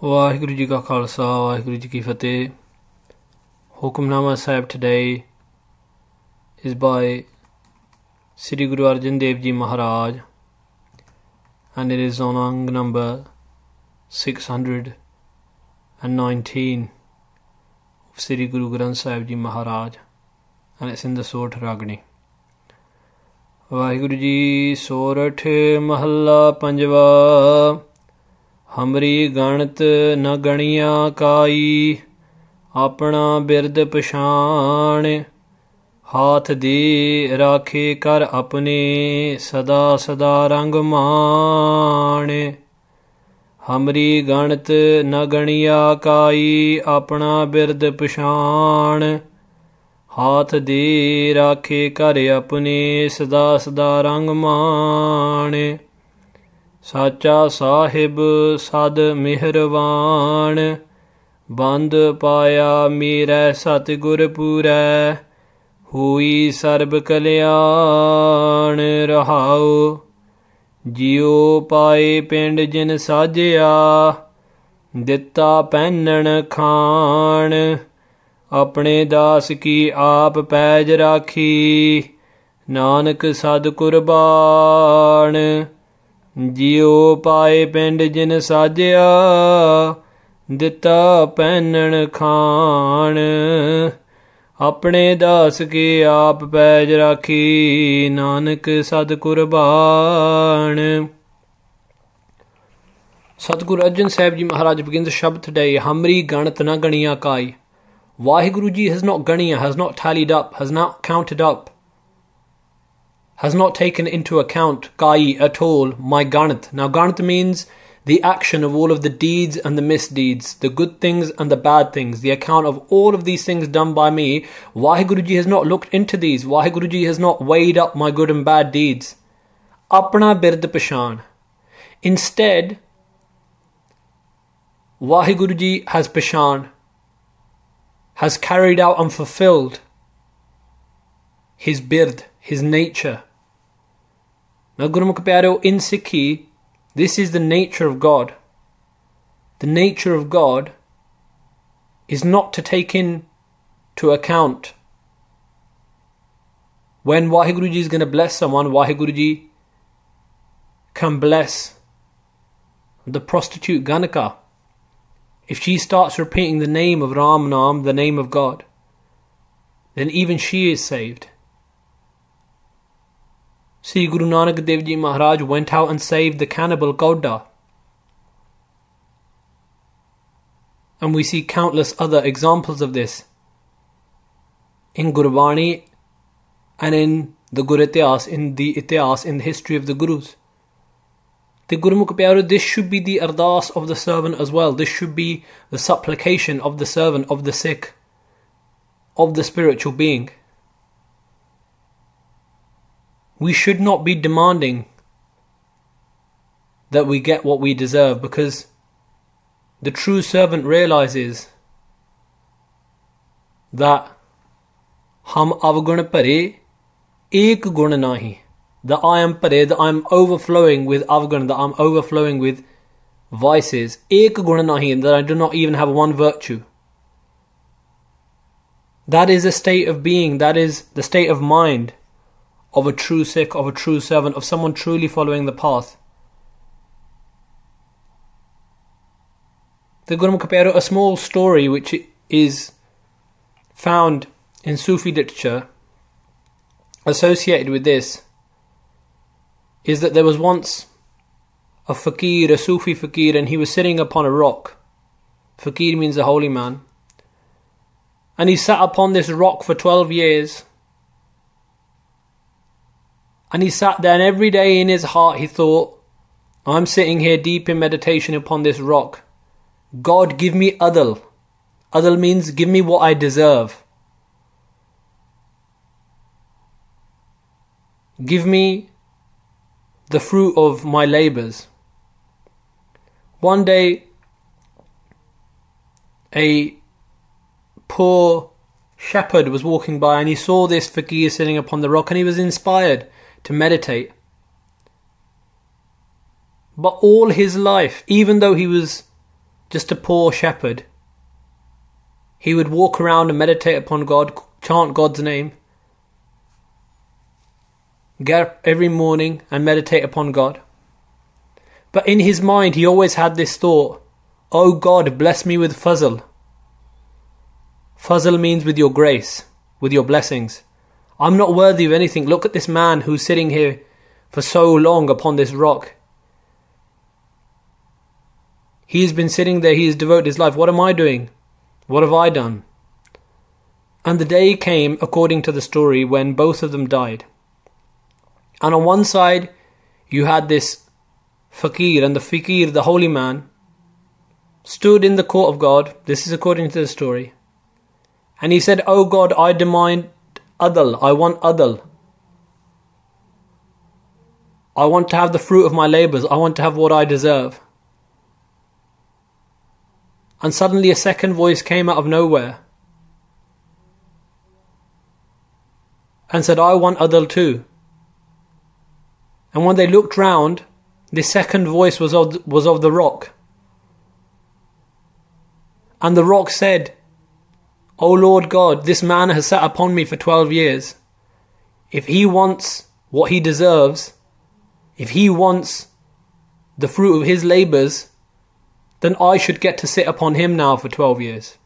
Vaheguru Ji Ka Khalsa, Vaheguru Ji Ki Fateh. Hukamnama Sahib today is by Sri Guru Arjan Dev Ji Maharaj, and it is on Ang number 619 of Sri Guru Granth Sahib Ji Maharaj, and it's in the Sorat'h Ragini. Vaheguru Ji. Sorat'h Mahalla Panjwa. हमरी गणत न गणिया काई, अपना बिरद पछाण, हाथ दे राखे कर अपने, सदा सदा रंग मान। हमरी गणत न गणिया काई, अपना बिरद पछाण, हाथ दे राखे कर अपने, सदा सदा रंग मान। साचा साहिब सद मेहरवान, बंद पाया मेरै सतगुर पूरै, हुई सर्ब कल्याण रहाओ। जियो पाए पिंड जिन साजिया, दिता पैनन खान, अपने दास की आप पैज राखी, नानक सद कुरबान। जियो पाए पिंड जिन साजिया, दिता पैनन खान, अपने दास के आप पैज राखी, नानक सद कुरबान। Sadguru Arjan Sahib Ji Maharaj begins the Shabd today. Hamri ganat na ganiya kai. Vaheguru Ji has not ganiya, has not tallied up, has not counted up, has not taken into account kai at all, my ganat. Now ganat means the action of all of the deeds and the misdeeds, the good things and the bad things, the account of all of these things done by me. Vaheguru Ji has not looked into these. Vaheguru Ji has not weighed up my good and bad deeds. Apna bird pashan. Instead, Vaheguru Ji has pashan, has carried out and fulfilled his bird, his nature. Now Guru Mukh Pyaro, in Sikhi, this is the nature of God. The nature of God is not to take into account when Vaheguru Ji is going to bless someone. Vaheguru Ji can bless the prostitute Ganaka if she starts repeating the name of Ram Nam, the name of God, then even she is saved. See, Guru Nanak Dev Ji Maharaj went out and saved the cannibal Gauda. And we see countless other examples of this in Gurbani and in the Gur Ityas, in the history of the Gurus. The Guru Mukh Pyaro, this should be the ardas of the servant as well. This should be the supplication of the servant, of the Sikh, of the spiritual being. We should not be demanding that we get what we deserve, because the true servant realizes that Ham avgun pare ek gun nahi, that I am pare, that I am overflowing with avgun, that I am overflowing with vices, ek gun nahi, and that I do not even have one virtue. That is a state of being, that is the state of mind of a true Sikh, of a true servant, of someone truly following the path. The Guru Mukh Pyaro, a small story which is found in Sufi literature associated with this, is that there was once a fakir, a Sufi fakir, and he was sitting upon a rock. Fakir means a holy man. And he sat upon this rock for 12 years. And he sat there, and every day in his heart he thought, I'm sitting here deep in meditation upon this rock. God, give me adl. Adl means give me what I deserve. Give me the fruit of my labours. One day, a poor shepherd was walking by, and he saw this fakir sitting upon the rock, and he was inspired to meditate. But all his life, even though he was just a poor shepherd. He would walk around and meditate upon God, chant God's name, get up every morning and meditate upon God. But in his mind, he always had this thought, "Oh God, bless me with fazl." Fazl means with your grace, with your blessings. I'm not worthy of anything. Look at this man who's sitting here for so long upon this rock. He's been sitting there, he's devoted his life. What am I doing? What have I done? And the day came, according to the story, when both of them died. And on one side, you had this fakir, and the fakir, the holy man, stood in the court of God. This is according to the story. And he said, "Oh God, I demand adl. I want adl. I want to have the fruit of my labours. I want to have what I deserve." And suddenly a second voice came out of nowhere and said, "I want adl too." And when they looked round, the second voice was of the rock. And the rock said, "O Lord God, this man has sat upon me for 12 years. If he wants what he deserves, if he wants the fruit of his labours, then I should get to sit upon him now for 12 years.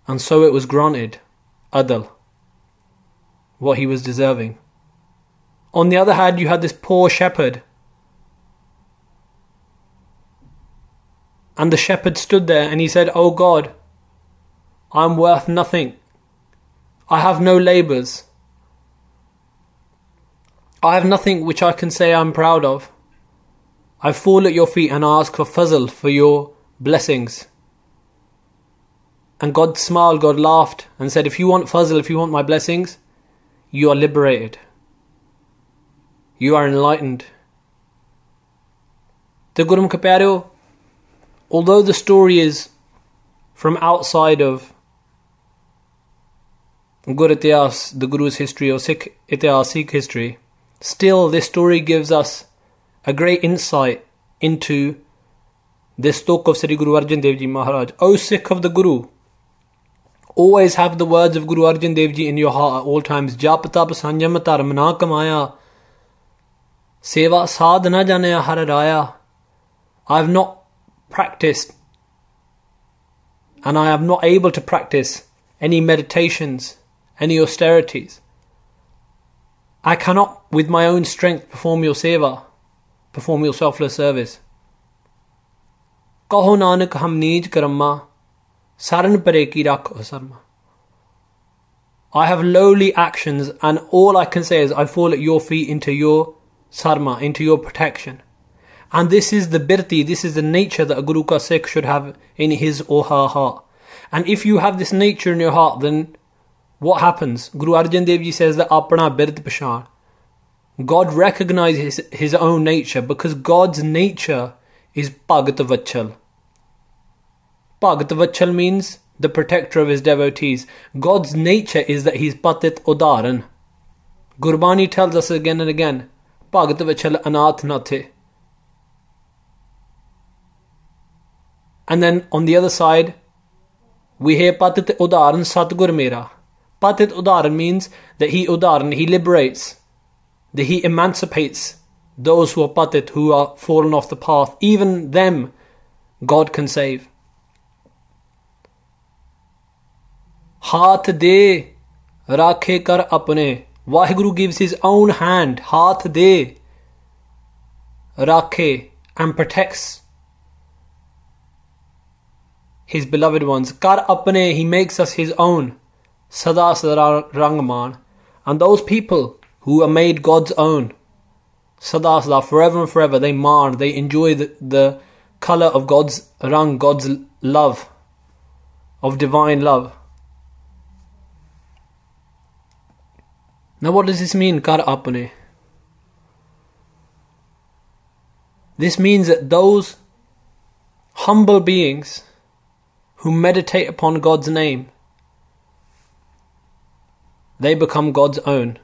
And so it was granted, adl, what he was deserving. On the other hand, you had this poor shepherd. And the shepherd stood there and he said, "Oh God, I'm worth nothing. I have no labours. I have nothing which I can say I'm proud of. I fall at your feet and ask for fazl, for your blessings." And God smiled, God laughed and said, "If you want fazl, if you want my blessings, you are liberated. You are enlightened." The Guru Kapyareo, although the story is from outside of Gur Itihas, the Guru's history, or Sikh Itihas, Sikh history, still this story gives us a great insight into this talk of Sri Guru Arjan Dev Ji Maharaj. O Sikh of the Guru, always have the words of Guru Arjan Dev Ji in your heart at all times. Jap tap sanjam dharm na kamaya, seva sadhana janaya har raya. I have not practiced, and I am not able to practice any meditations, any austerities. I cannot with my own strength perform your seva, perform your selfless service. Kaho Nanak hum neej karamma, saran pare ki rakho sarma. I have lowly actions, and all I can say is I fall at your feet into your sarma, into your protection. And this is the birti, this is the nature that a Guru ka Sikh should have in his or her heart. And if you have this nature in your heart, then what happens? Guru Arjan Dev Ji says that apna birt pashan. God recognizes his own nature, because God's nature is Bhagat Vachal. Bhagat Vachal means the protector of his devotees. God's nature is that he's Patit Udaran. Gurbani tells us again and again, Bhagat Vachal Anath Nathe. And then on the other side, we hear Patit Udaran Satgur Mera. Patit Udaran means that he Udaran, he liberates, that he emancipates those who are Patit, who are fallen off the path. Even them, God can save. Haath de rakhe kar apne. Vaheguru gives his own hand, haath de rakhe, and protects his beloved ones. Kar apne, he makes us his own. Sada sada rangman. And those people who are made God's own, sada sada, forever and forever, they man, they enjoy the colour of God's rang, God's love, of divine love. Now what does this mean, kar apne? This means that those humble beings who meditate upon God's name, they become God's own.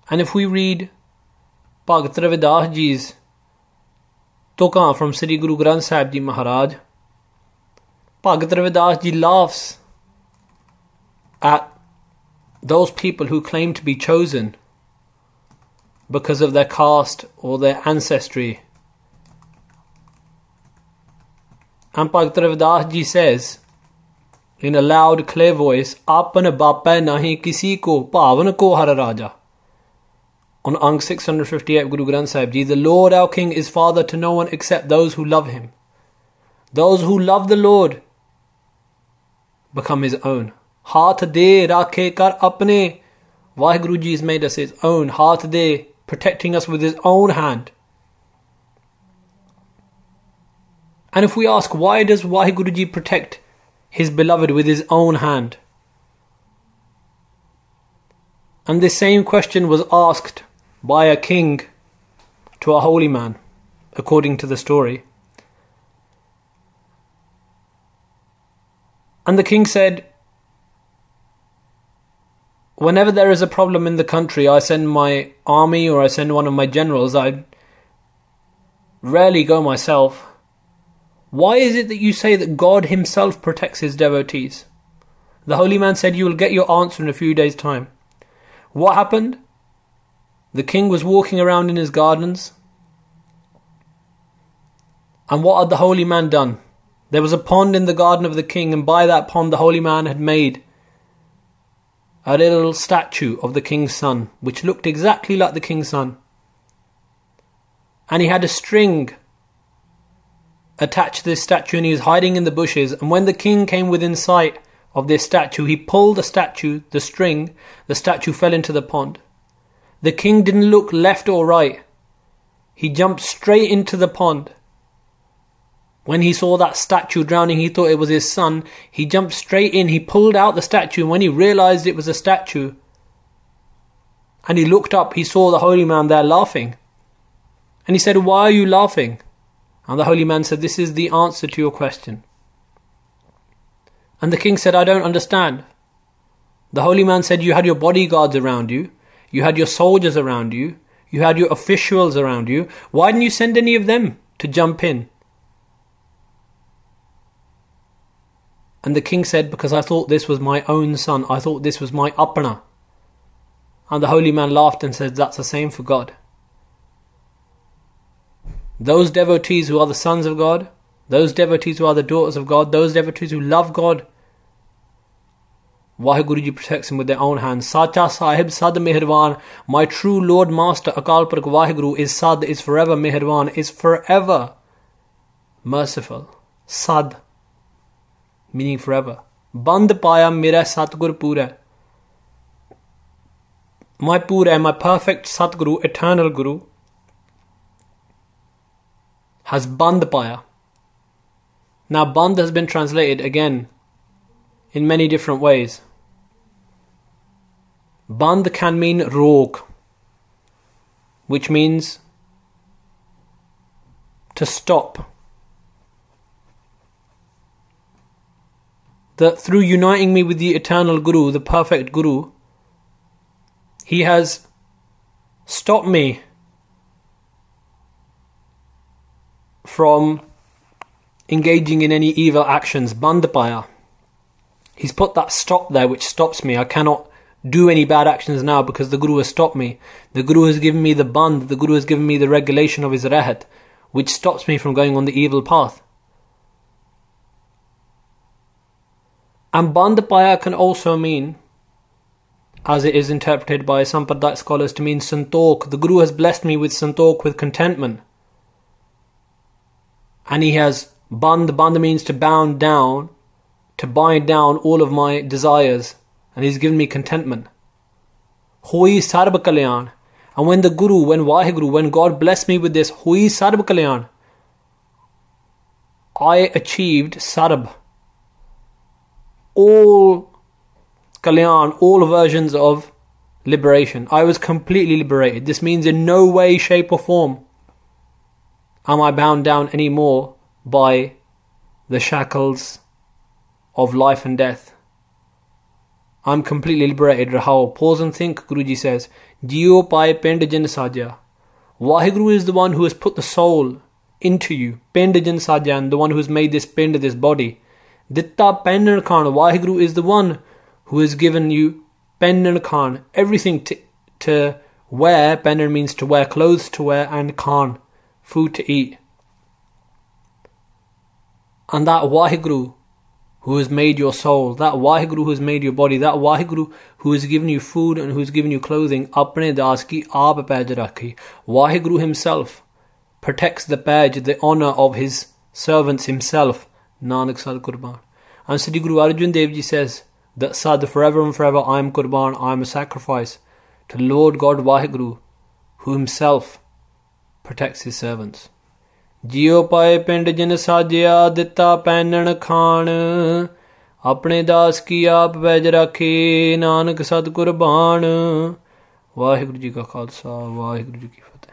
And if we read Bhagat Ravidas Ji's Tukan from Sri Guru Granth Sahib Ji Maharaj. Bhagat Ravidas Ji laughs at those people who claim to be chosen because of their caste or their ancestry. And Bhagat Ravidas Ji says in a loud clear voice, Apan Bapa Nahi Kisi Ko Pavan Ko Har Raja. On Ang 658 Guru Granth Sahib Ji, the Lord our King is father to no one except those who love him. Those who love the Lord become his own. Haath de rakhe kar apne. Vaheguru Ji has made us his own. Haath de, protecting us with his own hand. And if we ask, why does Vaheguru Ji protect his beloved with his own hand? And this same question was asked by a king to a holy man, according to the story. And the king said, whenever there is a problem in the country, I send my army or I send one of my generals. I rarely go myself. Why is it that you say that God himself protects his devotees? The holy man said, you will get your answer in a few days' time. What happened? The king was walking around in his gardens. And what had the holy man done? There was a pond in the garden of the king, and by that pond the holy man had made a little statue of the king's son, which looked exactly like the king's son. And he had a string attached to this statue, and he was hiding in the bushes. And when the king came within sight of this statue, he pulled the statue, the string, the statue fell into the pond. The king didn't look left or right. He jumped straight into the pond. When he saw that statue drowning, he thought it was his son. He jumped straight in, he pulled out the statue, and when he realized it was a statue, and he looked up, he saw the holy man there laughing. And he said, why are you laughing? And the holy man said, this is the answer to your question. And the king said, I don't understand. The holy man said, you had your bodyguards around you, you had your soldiers around you, you had your officials around you. Why didn't you send any of them to jump in? And the king said, because I thought this was my own son. I thought this was my apana. And the holy man laughed and said, that's the same for God. Those devotees who are the sons of God, those devotees who are the daughters of God, those devotees who love God, Vaheguru Ji protects him with their own hands. Sacha Sahib Sad Meherwan. My true Lord Master Akal Purkh Vaheguru is Sad, is forever Meherwan, is forever merciful. Sad, meaning forever. Band paya mera Satgur Pura. My Pura, my perfect Satguru, eternal Guru, has band paya. Now band has been translated again in many different ways. Band can mean rok, which means to stop. That through uniting me with the eternal Guru, the perfect Guru, he has stopped me from engaging in any evil actions. Bandapaya. He's put that stop there which stops me. I cannot do any bad actions now because the Guru has stopped me. The Guru has given me the band. The Guru has given me the regulation of his rahat, which stops me from going on the evil path. And bandapaya can also mean, as it is interpreted by Sampradaya scholars, to mean santok. The Guru has blessed me with santok, with contentment. And he has band means to bound down, to bind down all of my desires. And he's given me contentment. Hui sarva kalyan. And when the Guru, when Vaheguru, when God blessed me with this Hui sarva kalyan, I achieved sarab. All kalyan, all versions of liberation. I was completely liberated. This means in no way, shape or form am I bound down anymore by the shackles of life and death. I'm completely liberated. Rahao. Pause and think, Guruji says. Jio pai pind jin sajya. Vaheguru is the one who has put the soul into you. Pind jin sajan, the one who has made this pind, this body. Ditta pennan khan, Waheguru is the one who has given you pennan khan, everything to wear. Pennan means to wear, clothes to wear, and khan, food to eat. And that Waheguru who has made your soul, that Waheguru who has made your body, that Waheguru who has given you food and who has given you clothing, apne das ki aap paj rakhi. Waheguru himself protects the paj, the honour of his servants himself. Nanak Sad Qurban. And Sri Guru Arjan Dev Ji says that Sad, forever and forever I am Qurban, I am a sacrifice to Lord God Waheguru, who himself protects his servants. Jio pae pind jin sajya, ditta pennan khan, apne das ki aap paj rakhe. Nanak Sad Qurban. Waheguru Ji ka Khalsa, Waheguru Ji ki Fateh.